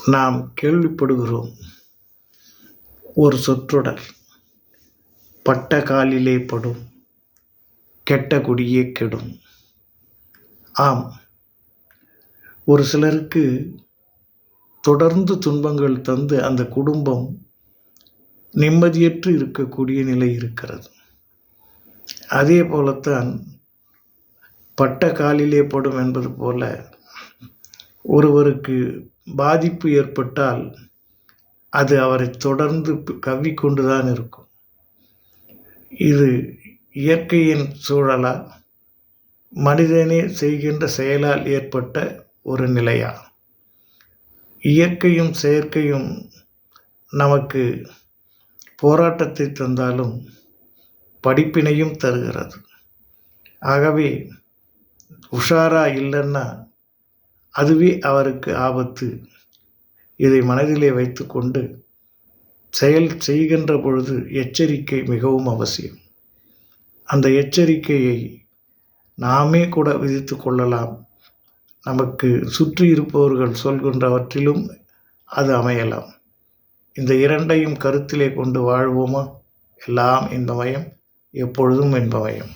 நாம் கேள்விப்படுகிறோம் ஒரு சொற்றொடர், பட்ட காலிலே படும், கெட்ட குடியே கெடும். ஆம், ஒரு சிலருக்கு தொடர்ந்து துன்பங்கள் தந்து அந்த குடும்பம் நிம்மதியற்று இருக்கக்கூடிய நிலை இருக்கிறது. அதே போலத்தான் பட்ட காலிலே படும் என்பது போல ஒருவருக்கு பாதிப்பு ஏற்பட்டால் அது அவரை தொடர்ந்து கவ்விக்கொண்டுதான் இருக்கும். இது இயற்கையின் சூழலா, மனிதனே செய்கின்ற செயலால் ஏற்பட்ட ஒரு நிலையா? இயற்கையும் செயற்கையும் நமக்கு போராட்டத்தை தந்தாலும் படிப்பினையும் தருகிறது. ஆகவே உஷாரா இல்லைன்னா அதுவே அவருக்கு ஆபத்து. இதை மனதிலே வைத்துக்கொண்டு செயல் செய்கின்ற பொழுது எச்சரிக்கை மிகவும் அவசியம். அந்த எச்சரிக்கையை நாமே கூட விதித்து கொள்ளலாம். நமக்கு சுற்றி இருப்பவர்கள் சொல்கின்றவற்றிலும் அது அமையலாம். இந்த இரண்டையும் கருத்திலே கொண்டு வாழ்வோமா? எல்லாம் இன்பமயம், எப்பொழுதும் இன்பமயம்.